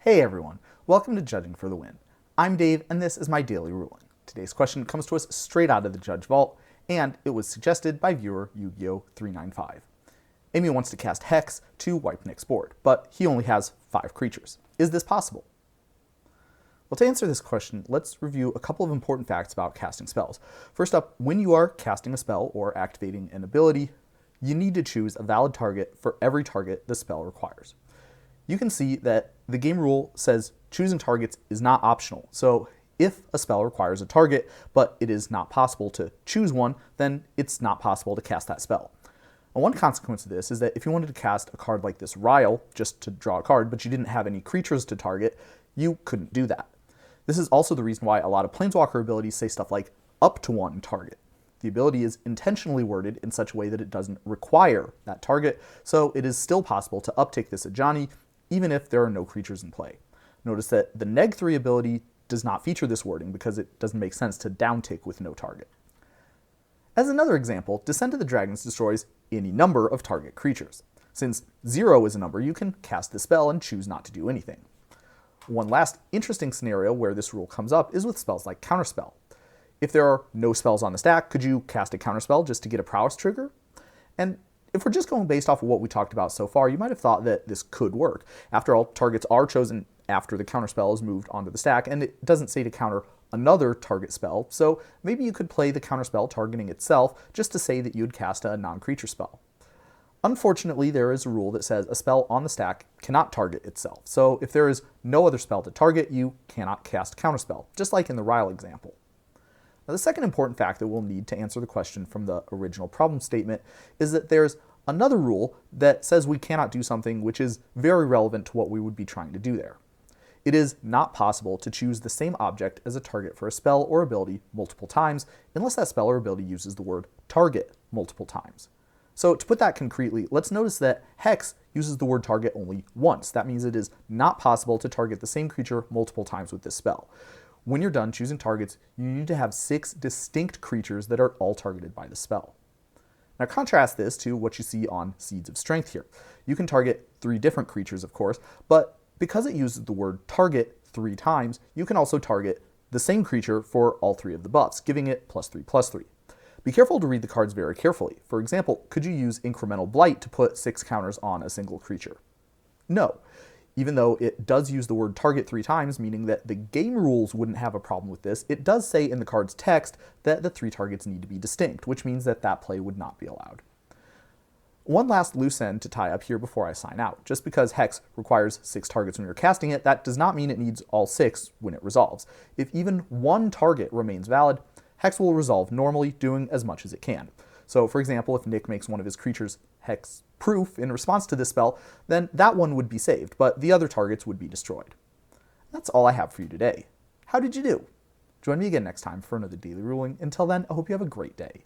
Hey everyone, welcome to Judging for the Win. I'm Dave and this is my daily ruling. Today's question comes to us straight out of the Judge Vault and it was suggested by viewer Yu-Gi-Oh 395. Amy wants to cast Hex to wipe Nick's board, but he only has 5 creatures. Is this possible? Well, to answer this question, let's review a couple of important facts about casting spells. First up, when you are casting a spell or activating an ability, you need to choose a valid target for every target the spell requires. You can see that the game rule says choosing targets is not optional. So if a spell requires a target, but it is not possible to choose one, then it's not possible to cast that spell. And one consequence of this is that if you wanted to cast a card like this Ryle, just to draw a card, but you didn't have any creatures to target, you couldn't do that. This is also the reason why a lot of Planeswalker abilities say stuff like up to one target. The ability is intentionally worded in such a way that it doesn't require that target, so it is still possible to uptake this Ajani even if there are no creatures in play. Notice that the Neg 3 ability does not feature this wording because it doesn't make sense to downtake with no target. As another example, Descent of the Dragons destroys any number of target creatures. Since 0 is a number, you can cast the spell and choose not to do anything. One last interesting scenario where this rule comes up is with spells like Counterspell. If there are no spells on the stack, could you cast a Counterspell just to get a prowess trigger? And if we're just going based off of what we talked about so far, you might have thought that this could work. After all, targets are chosen after the counterspell is moved onto the stack, and it doesn't say to counter another target spell, so maybe you could play the counterspell targeting itself just to say that you'd cast a non-creature spell. Unfortunately, there is a rule that says a spell on the stack cannot target itself, so if there is no other spell to target, you cannot cast counterspell, just like in the Ryle example. Now, the second important fact that we'll need to answer the question from the original problem statement is that there's another rule that says we cannot do something which is very relevant to what we would be trying to do there. It is not possible to choose the same object as a target for a spell or ability multiple times unless that spell or ability uses the word target multiple times. So to put that concretely, let's notice that Hex uses the word target only once. That means it is not possible to target the same creature multiple times with this spell. When you're done choosing targets, you need to have 6 distinct creatures that are all targeted by the spell. Now contrast this to what you see on Seeds of Strength here. You can target 3 different creatures, of course, but because it uses the word target 3 times, you can also target the same creature for all 3 of the buffs, giving it +3/+3. Be careful to read the cards very carefully. For example, could you use Incremental Blight to put 6 counters on a single creature? No. Even though it does use the word target 3 times, meaning that the game rules wouldn't have a problem with this, it does say in the card's text that the 3 targets need to be distinct, which means that that play would not be allowed. One last loose end to tie up here before I sign out. Just because Hex requires 6 targets when you're casting it, that does not mean it needs all 6 when it resolves. If even one target remains valid, Hex will resolve normally, doing as much as it can. So for example, if Nick makes one of his creatures Hex proof in response to this spell, then that one would be saved, but the other targets would be destroyed. That's all I have for you today. How did you do? Join me again next time for another daily ruling. Until then, I hope you have a great day.